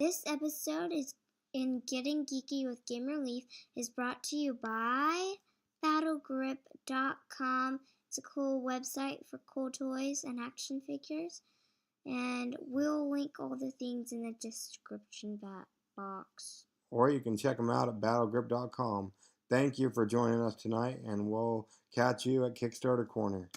This episode is in Getting Geeky with Gamer Leaf is brought to you by battlegrip.com. It's a cool website for cool toys and action figures. And we'll link all the things in the description box. Or you can check them out at battlegrip.com. Thank you for joining us tonight, and we'll catch you at Kickstarter Corner.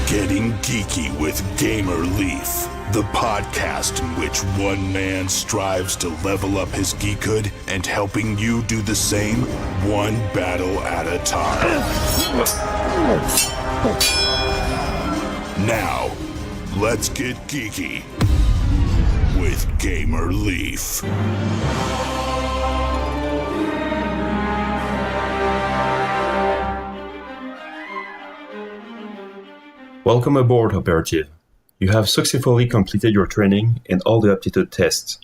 Getting Geeky with Gamer Leaf, the podcast in which one man strives to level up his geekhood and helping you do the same one battle at a time. Now, let's get geeky with Gamer Leaf. Welcome aboard, Operative. You have successfully completed your training and all the aptitude tests.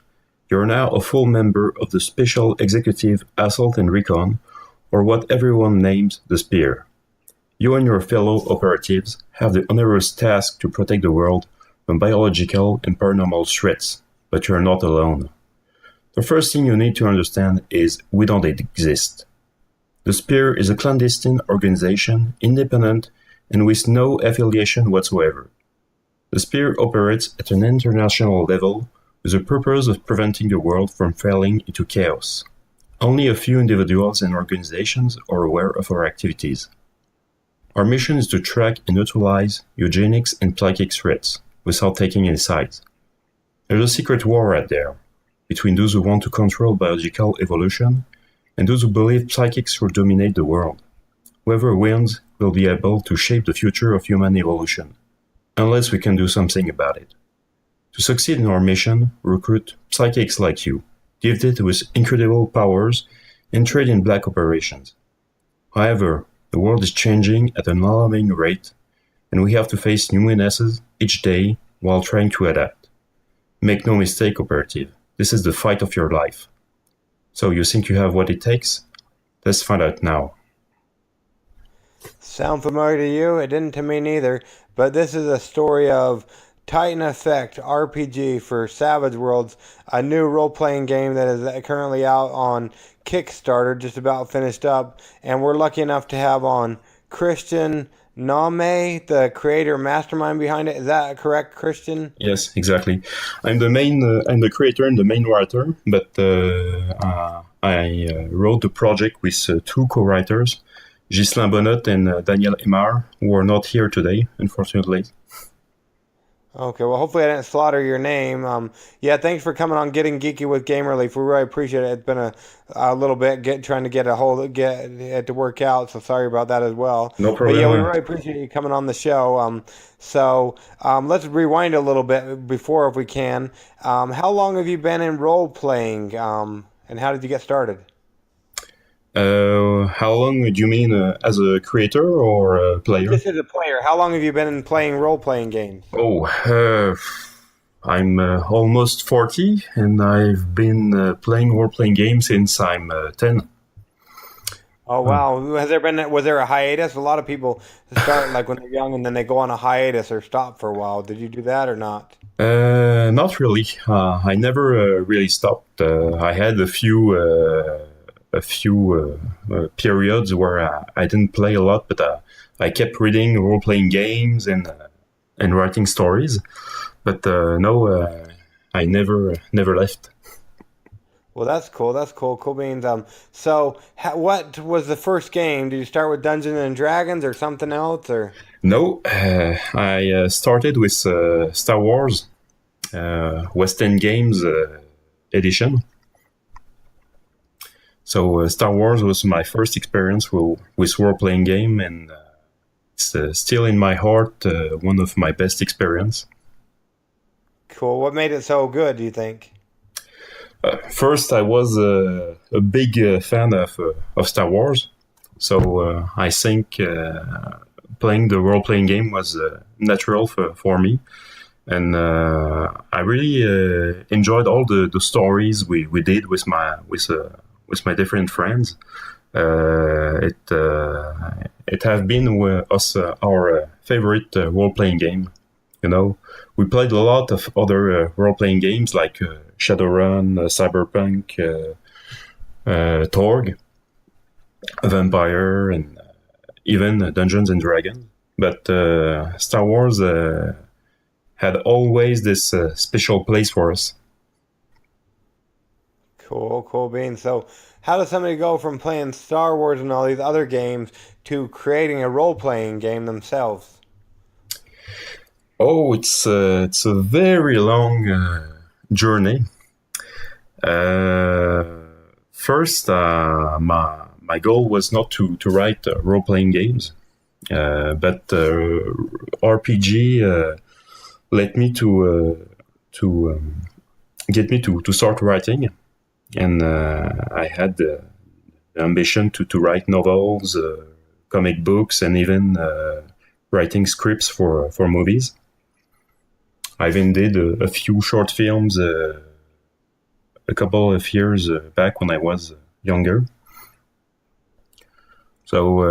You are now a full member of the Special Executive Assault and Recon, or what everyone names the Spear. You and your fellow operatives have the onerous task to protect the world from biological and paranormal threats, but you are not alone. The first thing you need to understand is we don't exist. The Spear is a clandestine organization, independent, and with no affiliation whatsoever. The Spear operates at an international level with the purpose of preventing the world from falling into chaos. Only a few individuals and organizations are aware of our activities. Our mission is to track and neutralize eugenics and psychic threats without taking any sides. There's a secret war out there between those who want to control biological evolution and those who believe psychics will dominate the world. Whoever wins will be able to shape the future of human evolution, unless we can do something about it. To succeed in our mission, recruit psychics like you, gifted with incredible powers, and trade in black operations. However, the world is changing at an alarming rate, and we have to face new menaces each day while trying to adapt. Make no mistake, Operative, this is the fight of your life. So you think you have what it takes? Let's find out now. Sound familiar to you? It didn't to me neither, but this is a story of Titan Effect RPG for Savage Worlds, a new role-playing game that is currently out on Kickstarter, just about finished up, and we're lucky enough to have on Christian Name, the creator mastermind behind it. Is that correct, Christian? Yes, exactly. I'm the creator and the main writer, but I wrote the project with two co-writers, Ghislain Bonnet and Daniel Emar, who are not here today, unfortunately. Okay, well, hopefully I didn't slaughter your name. Thanks for coming on Getting Geeky with Gamer Leaf. We really appreciate it. It's been a little bit trying to get it to work out, so sorry about that as well. No problem. But yeah, we really appreciate you coming on the show. Let's rewind a little bit before, if we can. How long have you been in role-playing, and how did you get started? How long do you mean as a creator or a player? Just as a player. How long have you been playing role-playing games? I'm almost 40, and I've been playing role-playing games since I'm 10. Oh, wow. Was there a hiatus? A lot of people start like when they're young and then they go on a hiatus or stop for a while. Did you do that or not? Not really. I never really stopped. I had a few periods where I didn't play a lot, but I kept reading role-playing games and writing stories. But I never left. Well, that's cool. That's cool. Cool beans. What was the first game? Did you start with Dungeons and Dragons or something else? Or no, I started with Star Wars, West End Games edition. So Star Wars was my first experience with role-playing game, and it's still in my heart one of my best experience. Cool. What made it so good, do you think? First, I was a big fan of Star Wars, so I think playing the role-playing game was natural for me. And I really enjoyed all the stories we did with my different friends. It has been our favorite role-playing game. We played a lot of other role-playing games like Shadowrun, Cyberpunk, Torg, Vampire, and even Dungeons and Dragons. But Star Wars had always this special place for us. Cool beans. So, how does somebody go from playing Star Wars and all these other games to creating a role-playing game themselves? Oh, it's a very long journey. First, my goal was not to write role-playing games, but RPG led me to get me to start writing, and I had the ambition to write novels, comic books, and even writing scripts for movies. I even did a few short films a couple of years back when I was younger. So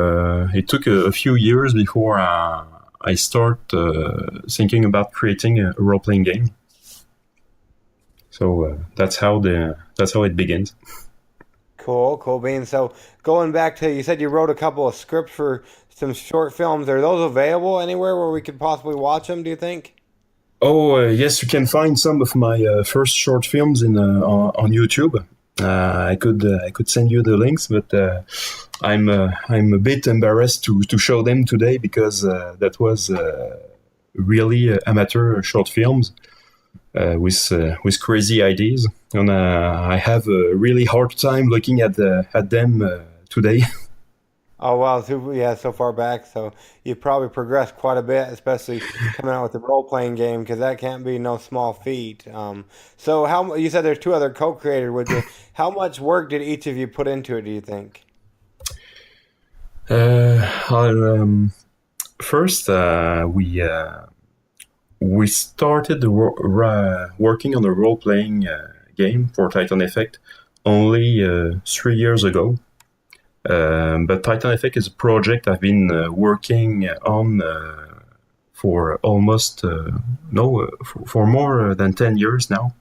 it took a few years before I start thinking about creating a role-playing game. So that's how it begins. Cool beans. So going back to, you said you wrote a couple of scripts for some short films. Are those available anywhere where we could possibly watch them, do you think? Oh, yes, you can find some of my first short films on YouTube. I could send you the links, but I'm a bit embarrassed to show them today because that was really amateur short films with crazy ideas, and I have a really hard time looking at them today. Oh, wow. So far back. So you probably progressed quite a bit, especially coming out with the role-playing game, because that can't be no small feat. So you said there's two other co-creators with you. How much work did each of you put into it, do you think? First, we started working on a role-playing game for Titan Effect only 3 years ago. But Titan Effect is a project I've been working on for almost for more than 10 years now.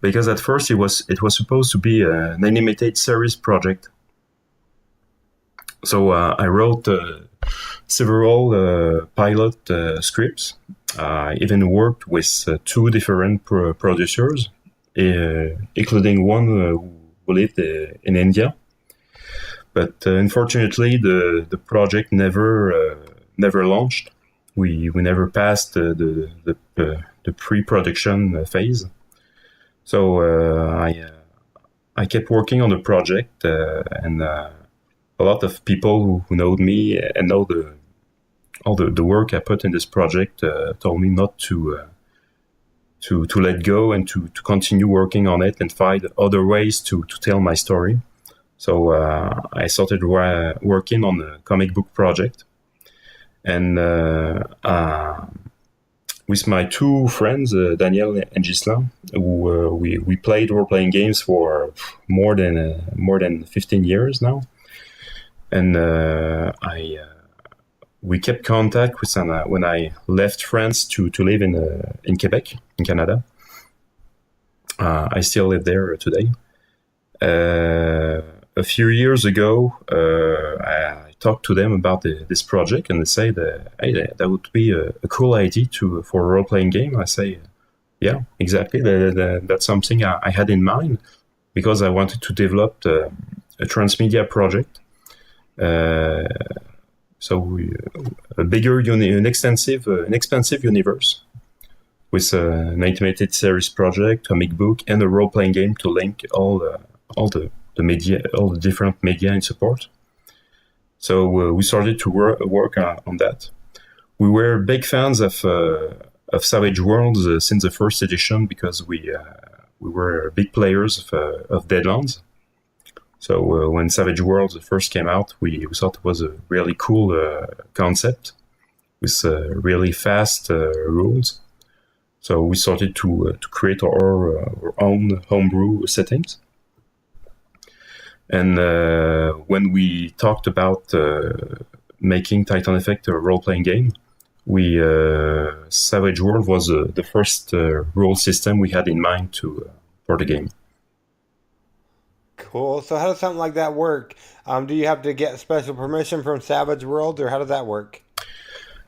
Because at first it was supposed to be an animated series project. So I wrote several pilot scripts. I even worked with two different producers, including one who lived in India. But unfortunately, the project never launched. We never passed the pre-production phase. So I kept working on the project, and a lot of people who know me and know all the work I put in this project told me not to let go and to continue working on it and find other ways to tell my story. So I started working on a comic book project, and with my two friends, Daniel and Gisela, who we played role-playing games for more than 15 years now, and we kept contact with when I left France to live in Quebec, in Canada. I still live there today. A few years ago, I talked to them about this project, and they said, "Hey, that would be a cool idea for a role-playing game." I say, "Yeah, exactly. That's something I had in mind because I wanted to develop a transmedia project. So a bigger, an expensive universe with an animated series project, comic book, and a role-playing game to link all the media, all the different media in support." So we started to work on that. We were big fans of Savage Worlds since the first edition because we were big players of Deadlands. So when Savage Worlds first came out, we thought it was a really cool concept with really fast rules. So we started to create our own homebrew settings. And when we talked about making Titan Effect a role-playing game, Savage World was the first role system we had in mind for the game. Cool. So how does something like that work? Do you have to get special permission from Savage World, or how does that work?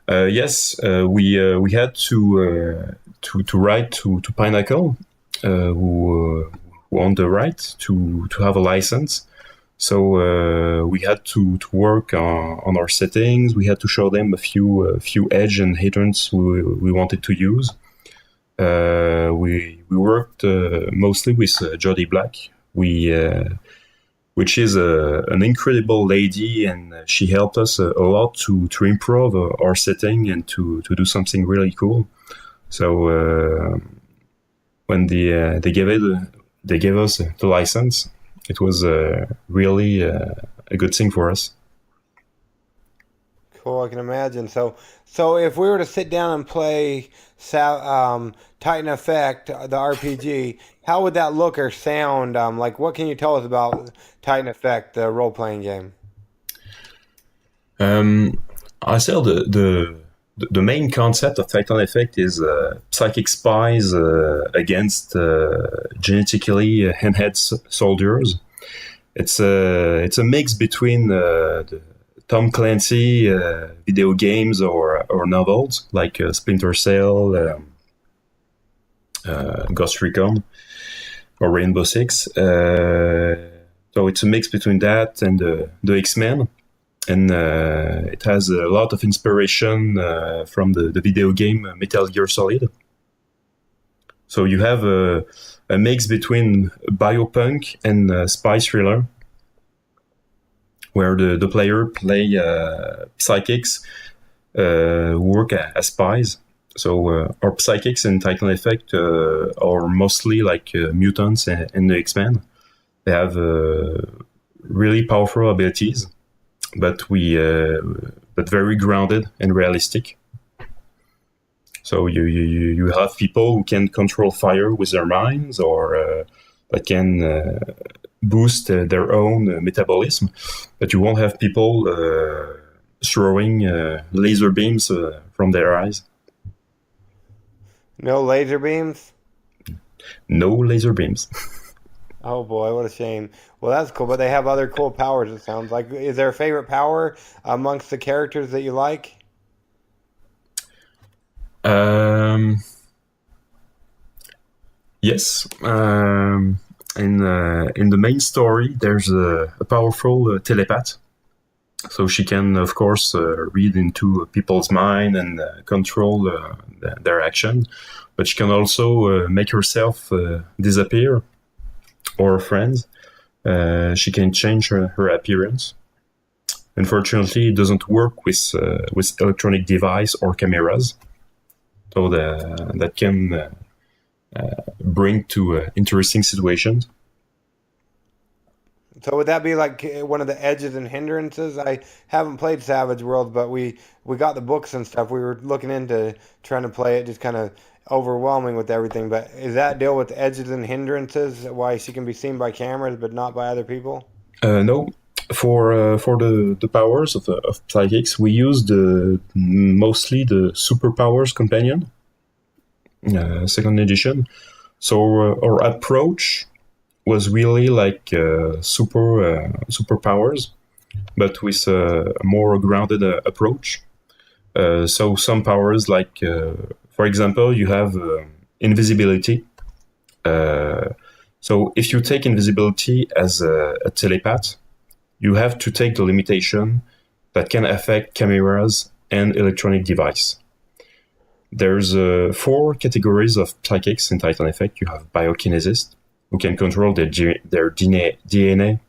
Yes, we had to write to Pinnacle, who owned the right to have a license. So we had to work on our settings. We had to show them a few edge and hindrance we wanted to use. We worked mostly with Jodie Black, which is an incredible lady, and she helped us a lot to improve our setting and to do something really cool. So when they gave us the license, it was really a good thing for us. Cool, I can imagine. So if we were to sit down and play Titan Effect, the RPG, how would that look or sound? Like, what can you tell us about Titan Effect, the role-playing game? I say the main concept of Titan Effect is psychic spies against genetically enhanced soldiers. It's a mix between the Tom Clancy video games or novels like Splinter Cell, Ghost Recon, or Rainbow Six. So it's a mix between that and the X-Men. And it has a lot of inspiration from the video game Metal Gear Solid. So you have a mix between biopunk and spy thriller, where the player play psychics who work as spies. So our psychics in Titan Effect are mostly like mutants and the X-Men. They have really powerful abilities, but very grounded and realistic. So you have people who can control fire with their minds, or that can boost their own metabolism, but you won't have people throwing laser beams from their eyes. No laser beams? No laser beams. Oh boy, what a shame. Well, that's cool, but they have other cool powers, it sounds like. Is there a favorite power amongst the characters that you like? Yes. In the main story, there's a powerful telepath. So she can, of course, read into people's mind and control their action. But she can also make herself disappear, or friends. She can change her appearance. Unfortunately, it doesn't work with electronic device or cameras. So that can bring to interesting situations. So would that be like one of the edges and hindrances? I haven't played Savage World, but we got the books and stuff. We were looking into trying to play it, just kind of overwhelming with everything. But is that deal with edges and hindrances? Why she can be seen by cameras but not by other people? No. For the powers of psychics, we used mostly the Superpowers Companion, second edition. So our approach was really like superpowers, but with a more grounded approach. So some powers, like for example, you have invisibility. So if you take invisibility as a telepath, you have to take the limitation that can affect cameras and electronic device. There's 4 categories of psychics in Titan Effect. You have biokinesists, who can control their DNA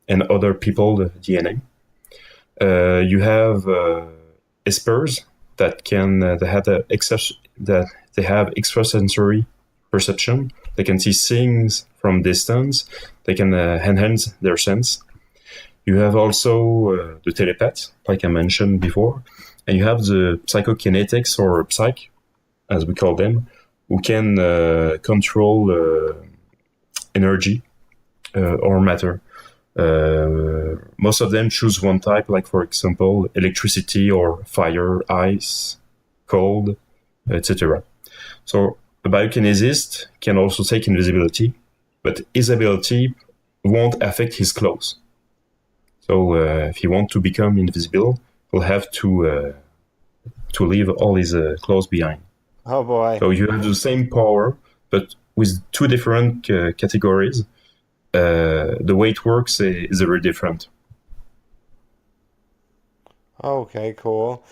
and other people's DNA. You have espers that have extrasensory perception. They can see things from distance. They can enhance their sense. You have also the telepaths, like I mentioned before, and you have the psychokinetics, or psych, as we call them, who can control energy or matter. Most of them choose one type, like for example, electricity or fire, ice, cold, etc. So a biokinesist can also take invisibility, but his ability won't affect his clothes. So if he wants to become invisible, he'll have to leave all his clothes behind. Oh boy. So you have the same power, but with two different categories. The way it works is very different. Okay, cool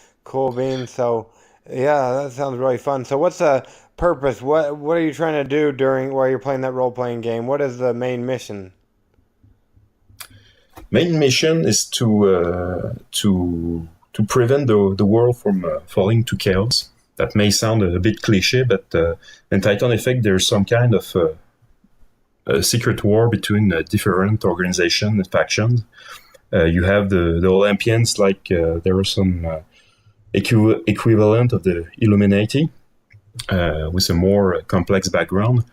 beans. So yeah, that sounds really fun. So what's the purpose? What are you trying to do while you're playing that role-playing game? What is the main mission? Main mission is to prevent the world from falling to chaos. That may sound a bit cliche, but in Titan Effect there's some kind of a secret war between different organizations and factions. You have the Olympians, like there are some equivalent of the Illuminati with a more complex background.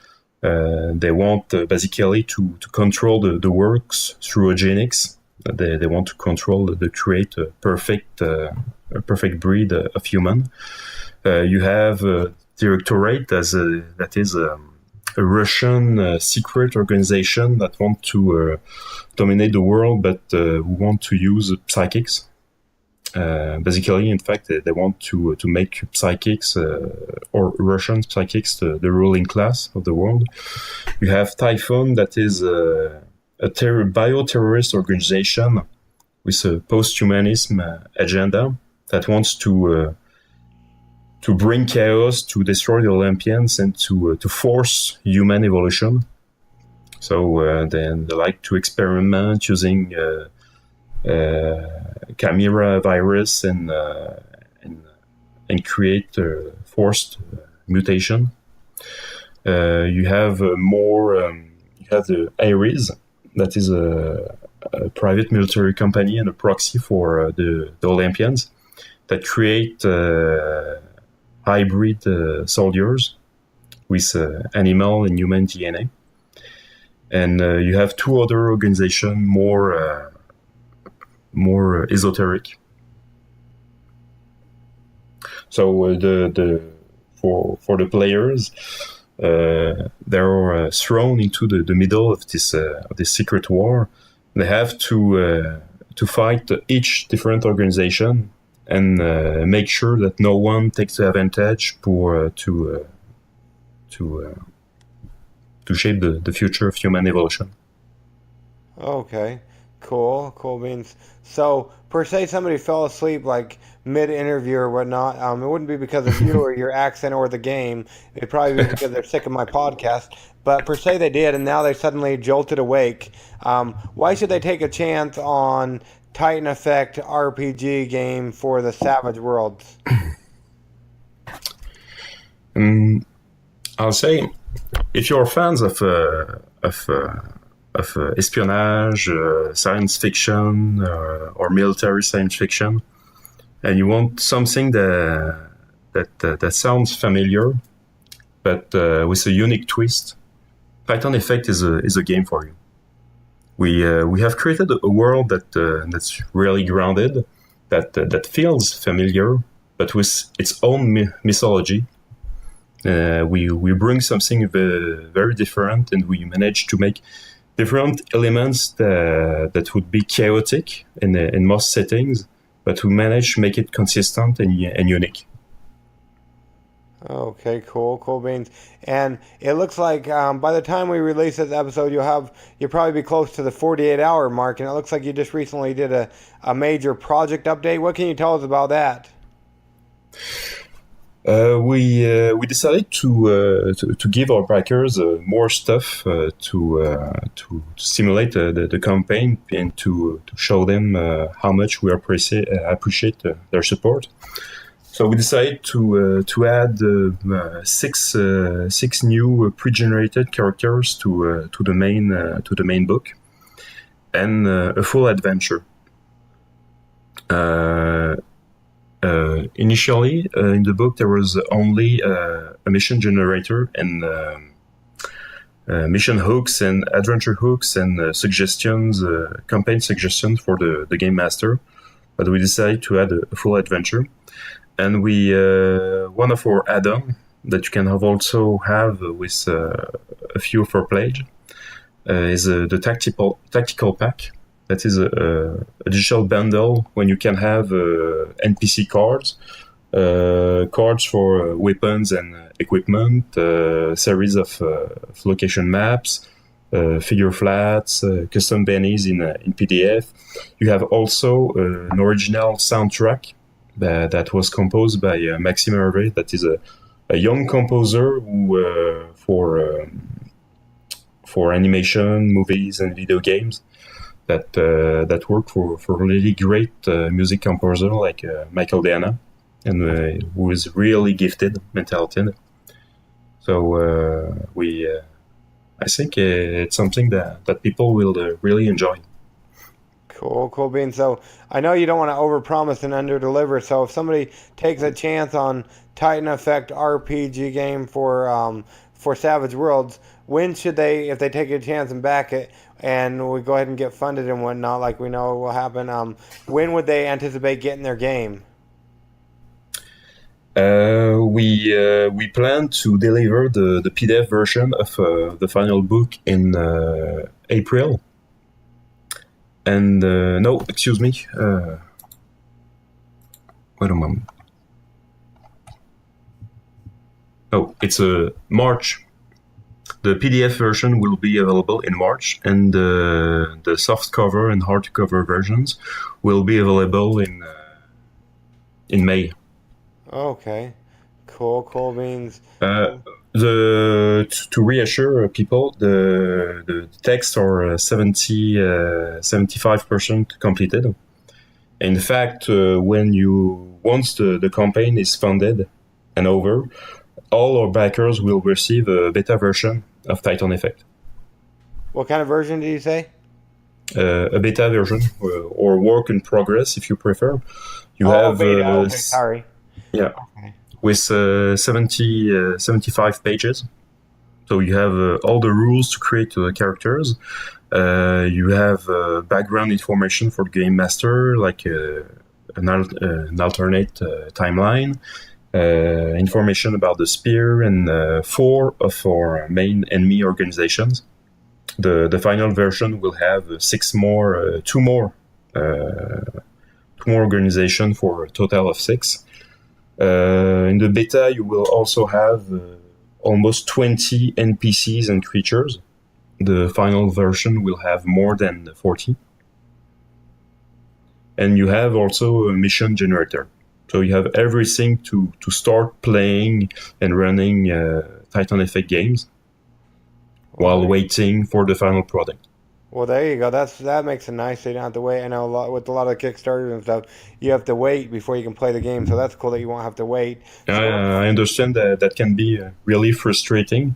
They want basically to control the works through eugenics. They want to control, create a perfect breed of human. You have Directorate that is a Russian secret organization that want to dominate the world, but who want to use psychics. Basically, in fact, they want to make psychics or Russian psychics the ruling class of the world. You have Typhoon, that is a bioterrorist organization with a post-humanism agenda that wants to bring chaos, to destroy the Olympians, and to force human evolution. So then they like to experiment using chimera virus and create forced mutation. You have you have the Ares, that is a private military company and a proxy for the Olympians that create hybrid soldiers with animal and human DNA. And you have two other organizations more esoteric. So for the players, they are thrown into the middle of this secret war. They have to fight each different organization and make sure that no one takes advantage to shape the future of human evolution. Okay, cool beans. So, per se, somebody fell asleep like mid-interview or whatnot. It wouldn't be because of you or your accent or the game. It'd probably be because they're sick of my podcast. But per se, they did, and now they suddenly jolted awake. Why should they take a chance on Titan Effect RPG game for the Savage Worlds? I'll say, if you're fans of espionage, science fiction, or military science fiction, and you want something that sounds familiar, but with a unique twist, Titan Effect is a game for you. We have created a world that's really grounded, that feels familiar, but with its own mythology. We bring something very different, and we manage to make different elements that would be chaotic in most settings, but we manage to make it consistent and unique. Okay, cool beans. And it looks like by the time we release this episode, you'll probably be close to the 48-hour mark, and it looks like you just recently did a major project update. What can you tell us about that? We decided to give our backers more stuff to stimulate the campaign and to show them how much we appreciate their support. So we decided to add six new pre-generated characters to the main book, and a full adventure. Initially, in the book, there was only a mission generator and mission hooks and adventure hooks and suggestions, campaign suggestions for the game master. But we decided to add a full adventure. And we one of our add-on that you can also have with a few of our pledge is the tactical pack. That is a digital bundle when you can have NPC cards, cards for weapons and equipment, series of location maps, figure flats, custom bennies in PDF. You have also an original soundtrack that was composed by Maxime Hervé, that is a young composer who for animation, movies, and video games that work for really great music composer like Michael Diana, and who is really gifted, talented. So I think it's something that people will really enjoy. Cool beans. So I know you don't want to overpromise and underdeliver. So if somebody takes a chance on Titan Effect RPG game for Savage Worlds, when should they, if they take a chance and back it, and we go ahead and get funded and whatnot, like we know will happen, when would they anticipate getting their game? We plan to deliver the PDF version of the final book in April. And no, excuse me. Wait a moment. Oh, it's March. The PDF version will be available in March, and the soft cover and hardcover versions will be available in May. Okay, cool beans. To reassure people, the texts are 75% completed. In fact, once the campaign is funded and over, all our backers will receive a beta version of Titan Effect. What kind of version did you say? A beta version, or work in progress, if you prefer. You have beta. Okay, sorry. Yeah. Okay. With 75 pages. So you have all the rules to create characters. You have background information for the game master, like an alternate timeline, information about the spear, and 4 of our main enemy organizations. The final version will have 2 more organizations for a total of 6. In the beta, you will also have almost 20 NPCs and creatures. The final version will have more than 40. And you have also a mission generator. So you have everything to start playing and running Titan Effect games while waiting for the final product. Well, there you go. That makes it nice. So you don't have to wait. I know with a lot of Kickstarters and stuff, you have to wait before you can play the game. So that's cool that you won't have to wait. I understand that can be really frustrating,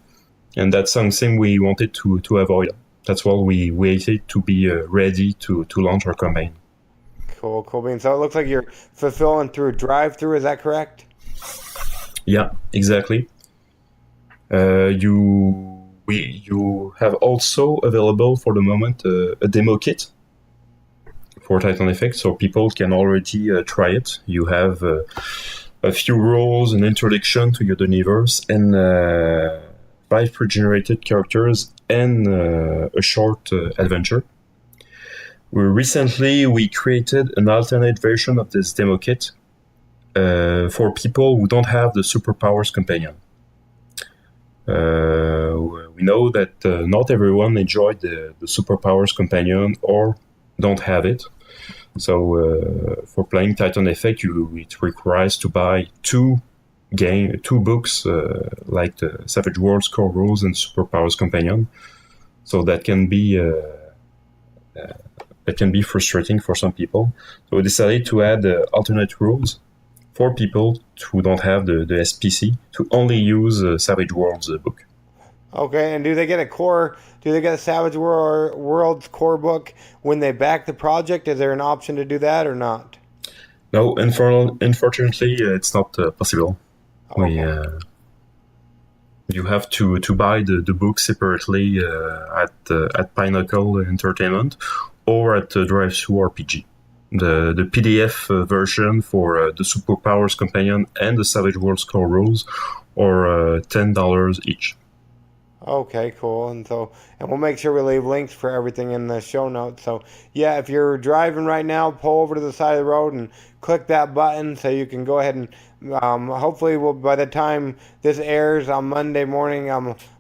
and that's something we wanted to avoid. That's why we waited to be ready to launch our campaign. Cool beans. So it looks like you're fulfilling through drive-through. Is that correct? Yeah, exactly. You have also available for the moment a demo kit for Titan Effect, so people can already try it. You have a few rules, an introduction to your universe, and 5 pre-generated characters, and a short adventure. Recently, we created an alternate version of this demo kit for people who don't have the Superpowers companion. We know that not everyone enjoyed the Superpowers companion or don't have it. So for playing Titan Effect, it requires to buy 2 books like the Savage Worlds Core Rules and Superpowers companion. So that can be frustrating for some people. So we decided to add alternate rules for people who don't have the SPC to only use Savage Worlds book. Okay, and do they get a Savage Worlds core book when they back the project? Is there an option to do that or not? No, unfortunately, it's not possible. Okay. You have to buy the book separately at Pinnacle Entertainment or at Drive-Thru RPG. The PDF version for the Superpowers Companion and the Savage Worlds Core Rules are $10 each. Okay, cool. And we'll make sure we leave links for everything in the show notes. So, yeah, if you're driving right now, pull over to the side of the road and click that button so you can go ahead and hopefully by the time this airs on Monday morning,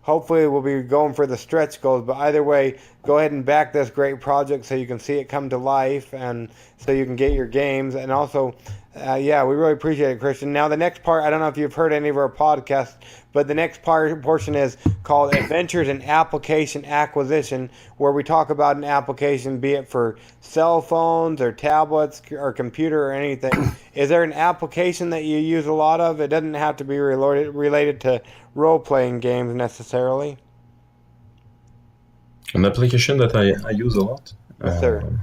hopefully we'll be going for the stretch goals. But either way, go ahead and back this great project so you can see it come to life and so you can get your games. And also, yeah, we really appreciate it, Christian. Now, the next part, I don't know if you've heard any of our podcasts, but the next portion is called Adventures in Application Acquisition, where we talk about an application, be it for cell phones or tablets or computer or anything. Is there an application that you use a lot of? It doesn't have to be related to role-playing games necessarily. An application that I use a lot? Yes, sir.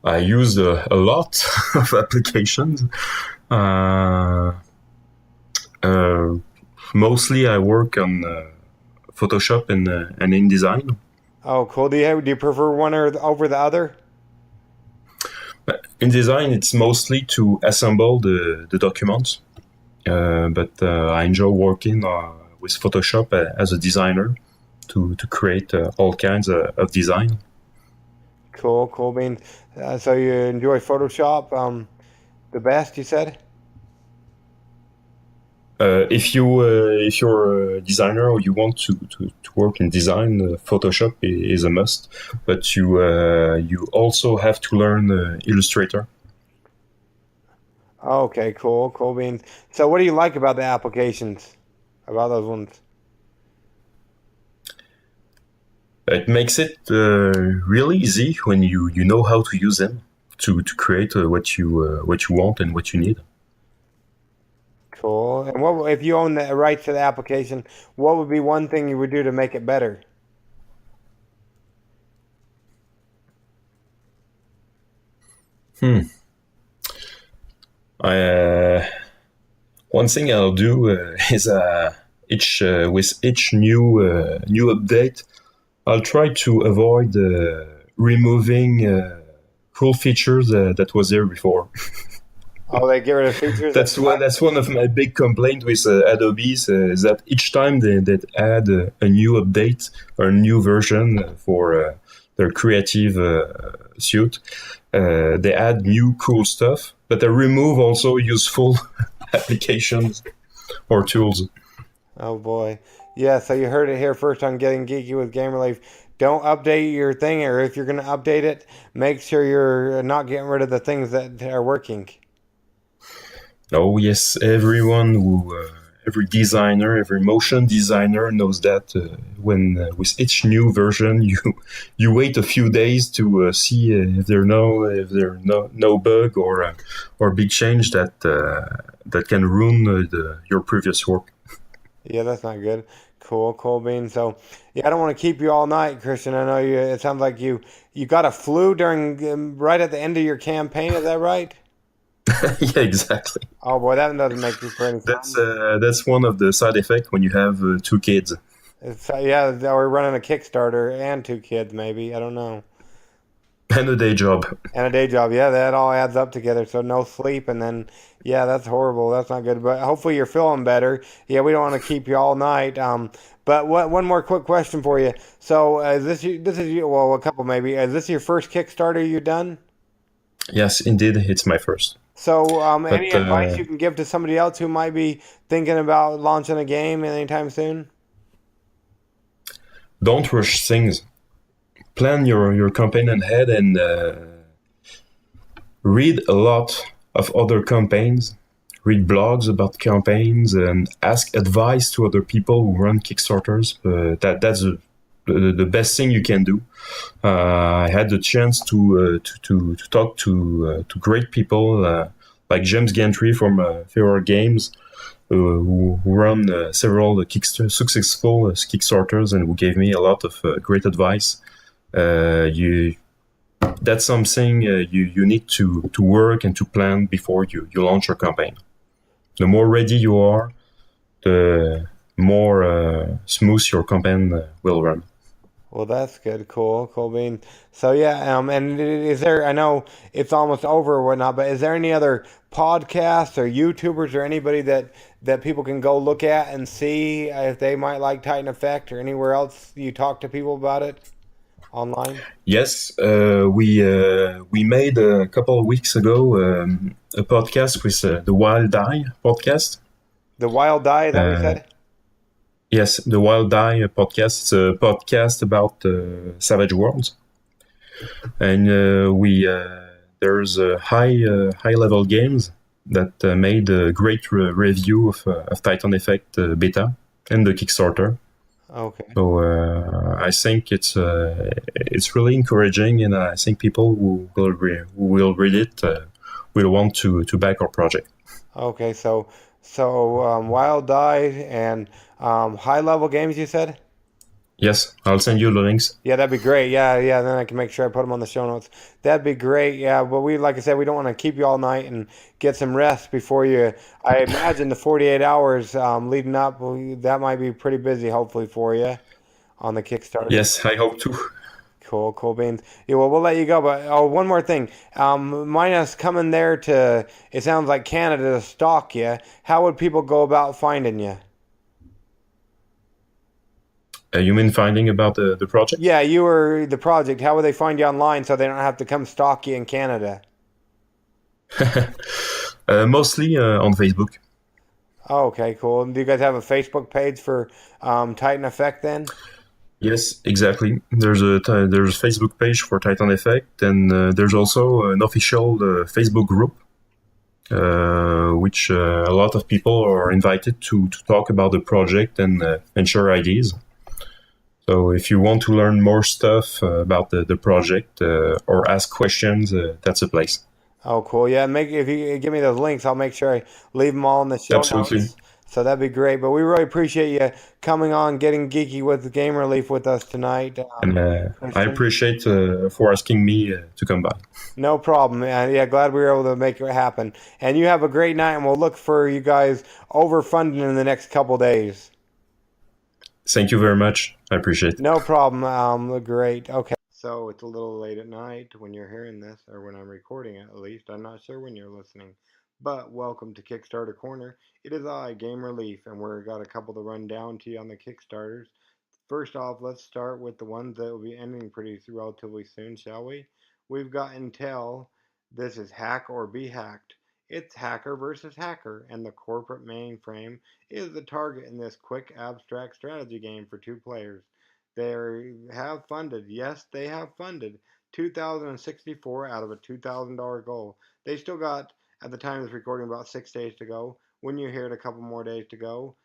I use a lot of applications. Mostly I work on Photoshop and InDesign. Oh, cool. Do you prefer one over the other? InDesign, it's mostly to assemble the documents. But I enjoy working with Photoshop as a designer to create all kinds of design. Cool. So you enjoy Photoshop the best, you said? If you're a designer or you want to work in design, Photoshop is a must. But you also have to learn Illustrator. Okay, cool beans. So what do you like about the applications, about those ones? It makes it really easy when you know how to use them to create what you want and what you need. Cool. And what if you own the rights to the application? What would be one thing you would do to make it better? One thing I'll do is with each new update, I'll try to avoid removing cool features that was there before. Oh, they get rid of features? That's one of my big complaints with Adobe is that each time they add a new update or a new version for their creative suite, they add new cool stuff, but they remove also useful applications or tools. Oh boy. Yeah, so you heard it here first on Getting Geeky with Game Relief. Don't update your thing, or if you're going to update it, make sure you're not getting rid of the things that are working. Oh yes, every designer, every motion designer knows that when with each new version, you wait a few days to see if there no bug or big change that can ruin your previous work. Yeah, that's not good. Cool bean. So, yeah, I don't want to keep you all night, Christian. I know you. It sounds like you got a flu during right at the end of your campaign. Is that right? Yeah, exactly. Oh boy, that doesn't make you for any fun. That's one of the side effects when you have 2 kids. Yeah, we're running a Kickstarter and 2 kids, maybe. I don't know. And a day job. Yeah, that all adds up together. So no sleep, and then yeah, that's horrible. That's not good. But hopefully you're feeling better. Yeah, we don't want to keep you all night. But one more quick question for you. So this is well, a couple maybe. Is this your first Kickstarter you've done? Yes, indeed, it's my first. So any advice you can give to somebody else who might be thinking about launching a game anytime soon? Don't rush things. Plan your campaign ahead and read a lot of other campaigns. Read blogs about campaigns and ask advice to other people who run Kickstarters. That's the best thing you can do. I had the chance to talk to great people like James Gantry from Highlevel Games, who run several successful Kickstarters and who gave me a lot of great advice. You that's something you need to work and to plan before you launch your campaign. The more ready you are, the more smooth your campaign will run. Well, that's good. Cool bean. So yeah, and is there? I know it's almost over or whatnot, but is there any other podcasts or YouTubers or anybody that people can go look at and see if they might like Titan Effect, or anywhere else you talk to people about it online? Yes, we made a couple of weeks ago a podcast with the Wild Die podcast. The Wild Die, is that what you said? Yes, the Wild Die podcast. It's a podcast about Savage Worlds, and there's Highlevel Games that made a great review of Titan Effect beta and the Kickstarter. Okay. So I think it's really encouraging, and I think people who will read it will want to back our project. Okay, so Wild Die and Highlevel Games, you said? Yes, I'll send you the links. Yeah, that'd be great. Yeah. Then I can make sure I put them on the show notes. That'd be great. Yeah, but like I said, we don't want to keep you all night, and get some rest before you. I imagine the 48 hours leading up, that might be pretty busy. Hopefully for you on the Kickstarter. Yes, I hope to. Cool beans. Yeah, well, we'll let you go. But one more thing. Minus coming there to, it sounds like Canada, to stalk you. How would people go about finding you? You mean finding about the project? Yeah, you were the project. How would they find you online so they don't have to come stalk you in Canada? Mostly on Facebook. Oh, okay, cool. Do you guys have a Facebook page for Titan Effect then? Yes, exactly. There's a Facebook page for Titan Effect, and there's also an official Facebook group, which a lot of people are invited to talk about the project and share ideas. So if you want to learn more stuff about the project or ask questions, that's a place. Oh, cool. Yeah, if you give me those links, I'll make sure I leave them all in the show Absolutely. notes. So that'd be great. But we really appreciate you coming on, getting geeky with Game Relief with us tonight. And I appreciate for asking me to come by. No problem. Yeah, glad we were able to make it happen. And you have a great night, and we'll look for you guys overfunding in the next couple days. Thank you very much. I appreciate it. No problem. Great. Okay. So it's a little late at night when you're hearing this, or when I'm recording it at least. I'm not sure when you're listening. But welcome to Kickstarter Corner. It is I, Game Relief, and we've got a couple to run down to you on the Kickstarters. First off, let's start with the ones that will be ending relatively soon, shall we? We've got INTELLE. This is Hack or Be Hacked. It's hacker versus hacker, and the corporate mainframe is the target in this quick abstract strategy game for 2 players. They have funded, yes, they have funded 2,064 out of a $2,000 goal. They still got, at the time of this recording, about 6 days to go. When you hear it, a couple more days to go.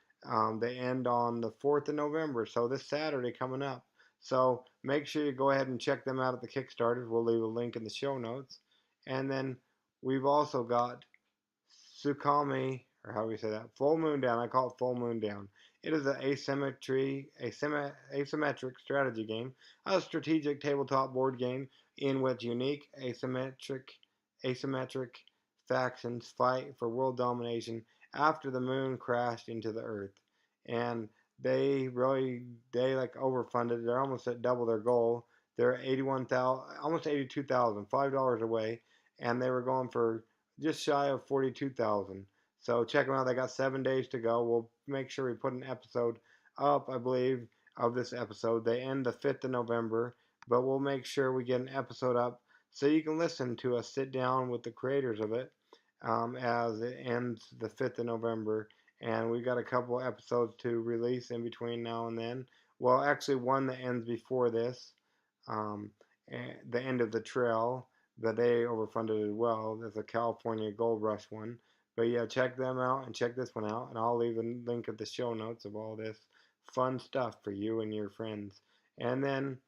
They end on the 4th of November, so this Saturday coming up. So make sure you go ahead and check them out at the Kickstarters. We'll leave a link in the show notes. And then we've also got TSUKUYUMI, or how do we say that? Full Moon Down. I call it Full Moon Down. It is an asymmetric strategy game, a strategic tabletop board game in which unique asymmetric factions fight for world domination after the moon crashed into the earth. And they like overfunded. They're almost at double their goal. They're at 81,000, almost 82,000, $5 away, and they were going for just shy of 42,000. So check them out. They got 7 days to go. We'll make sure we put an episode up, I believe, of this episode. They end the 5th of November, but we'll make sure we get an episode up so you can listen to us sit down with the creators of it as it ends the 5th of November. And we've got a couple episodes to release in between now and then. Well, actually, one that ends before this, the end of the trail, that they overfunded as well. There's a California Gold Rush one. But yeah, check them out and check this one out. And I'll leave a link at the show notes of all this fun stuff for you and your friends. And then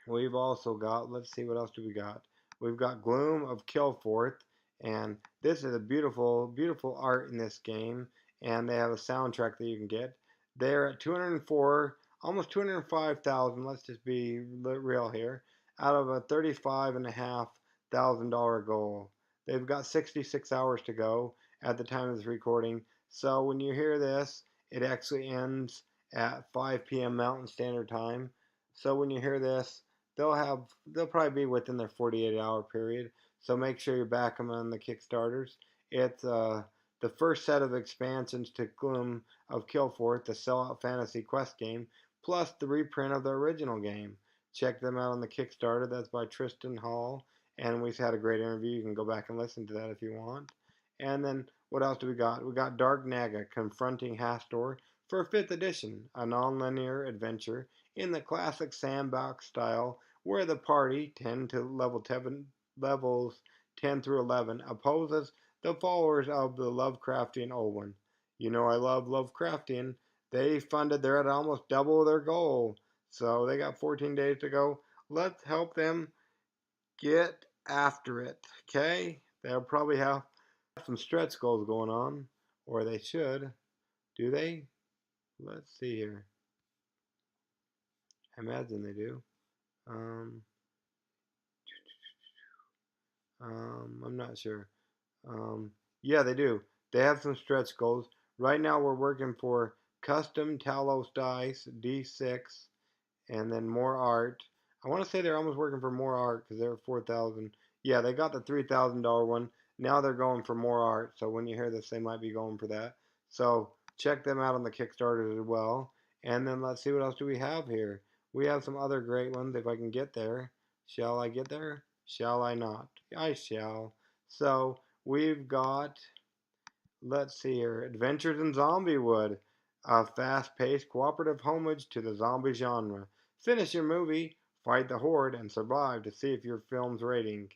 we've also got, let's see, what else do we got? We've got Gloom of Kilforth. And this is a beautiful, beautiful art in this game. And they have a soundtrack that you can get. They're at 204, almost 205,000. Let's just be real here. out of a $35,500 goal. They've got 66 hours to go at the time of this recording. So when you hear this, it actually ends at 5 p.m. Mountain Standard Time. So when you hear this, they'll probably be within their 48-hour period. So make sure you back them on the Kickstarters. It's the first set of expansions to Gloom of Kilforth, the sellout fantasy quest game, plus the reprint of the original game. Check them out on the Kickstarter. That's by Tristan Hall, and we've had a great interview. You can go back and listen to that if you want. And then what else do we got? We got Dark Naga, Confronting Hastur for 5th edition, a non-linear adventure in the classic sandbox style where the party, 10 to levels 10 through 11, opposes the followers of the Lovecraftian old one. You know I love Lovecraftian. They're at almost double their goal. So they got 14 days to go. Let's help them get after it. Okay? They'll probably have some stretch goals going on. Or they should. Do they? Let's see here. I imagine they do. I'm not sure. Yeah, they do. They have some stretch goals. Right now we're working for custom Talos dice, D6, and then more art. I want to say they're almost working for more art because they're 4,000. Yeah, they got the $3,000 one. Now they're going for more art. So when you hear this, they might be going for that. So check them out on the Kickstarter as well. And then let's see what else do we have here. We have some other great ones if I can get there. Shall I get there? Shall I not? I shall. So we've got, let's see here, Adventures in Zombiewood, a fast-paced cooperative homage to the zombie genre. Finish your movie, fight the horde, and survive to see if your film's rating.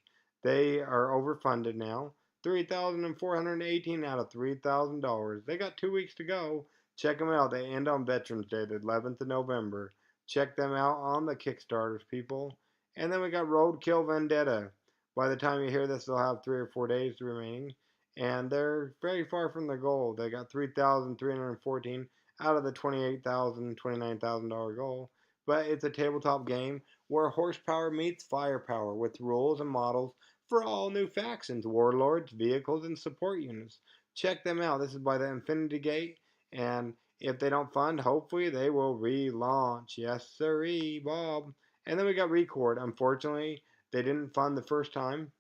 They are overfunded now. $3,418 out of $3,000. They got 2 weeks to go. Check them out. They end on Veterans Day, the 11th of November. Check them out on the Kickstarters, people. And then we got Roadkill Vendetta. By the time you hear this, they'll have 3 or 4 days remaining. And they're very far from their goal. They got 3,314 out of the $28,000, $29,000 goal. But it's a tabletop game where horsepower meets firepower with rules and models for all new factions, warlords, vehicles, and support units. Check them out. This is by the Infinity Gate, and if they don't fund, hopefully they will relaunch. Yes, sirree, Bob. And then we got Record. Unfortunately, they didn't fund the first time,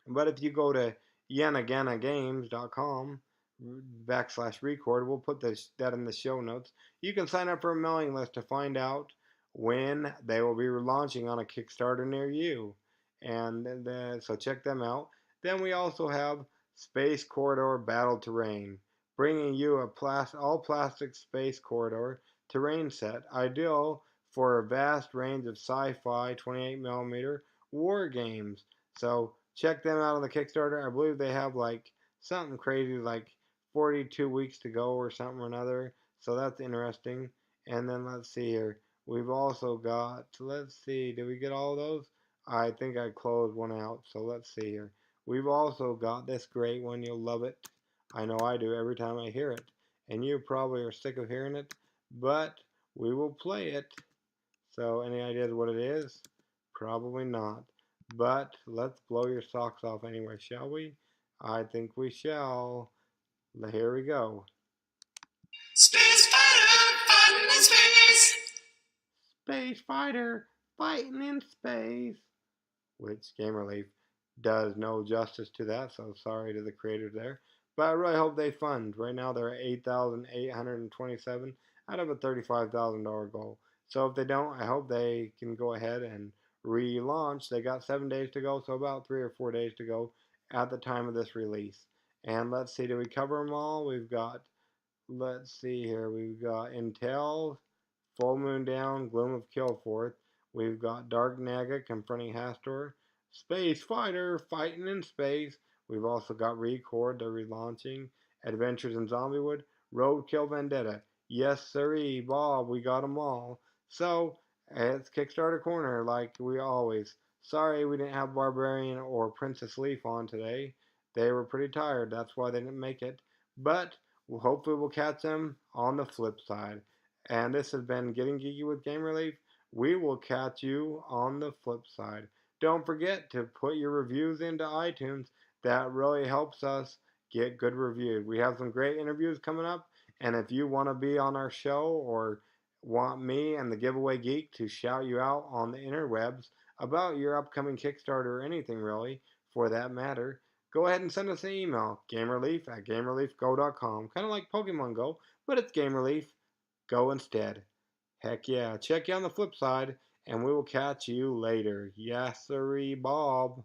but if you go to yanaganagames.com /record, we'll put that in the show notes. You can sign up for a mailing list to find out when they will be launching on a Kickstarter near you. And so check them out. Then we also have Space Corridor Battle Terrain, bringing you all plastic Space Corridor terrain set, ideal for a vast range of sci-fi 28mm war games. So check them out on the Kickstarter. I believe they have like something crazy like 42 weeks to go or something or another. So that's interesting. And then let's see here. We've also got, let's see, did we get all those? I think I closed one out. So let's see here. We've also got this great one. You'll love it. I know I do every time I hear it. And you probably are sick of hearing it. But we will play it. So any ideas what it is? Probably not. But let's blow your socks off anyway, shall we? I think we shall. Here we go. Space fighter fighting in space. Space fighter fighting in space. Which Game Relief does no justice to that, so sorry to the creators there. But I really hope they fund. Right now they're at 8,827 out of a $35,000 goal. So if they don't, I hope they can go ahead and relaunch. They got 7 days to go, so about 3 or 4 days to go at the time of this release. And let's see, do we cover them all? We've got, let's see here, we've got INTELLE, Full Moon Down, Gloom of Kilforth. We've got Dark Naga, Confronting Hastur, Space Fighter, Fighting in Space. We've also got Record, they're relaunching, Adventures in Zombiewood, Roadkill Vendetta. Yes, sirree, Bob, we got them all. So, it's Kickstarter Corner, like we always. Sorry we didn't have Barbarian or Princess Leaf on today. They were pretty tired, that's why they didn't make it. But, hopefully we'll catch them on the flip side. And this has been Getting Geeky with Game Relief. We will catch you on the flip side. Don't forget to put your reviews into iTunes. That really helps us get good reviews. We have some great interviews coming up, and if you want to be on our show or want me and the Giveaway Geek to shout you out on the interwebs about your upcoming Kickstarter or anything really, for that matter, go ahead and send us an email, gamerleaf@gamerleafgo.com. Kind of like Pokemon Go, but it's Gamerleaf. Go instead. Heck yeah. Check you on the flip side, and we will catch you later. Yes, sirree, Bob.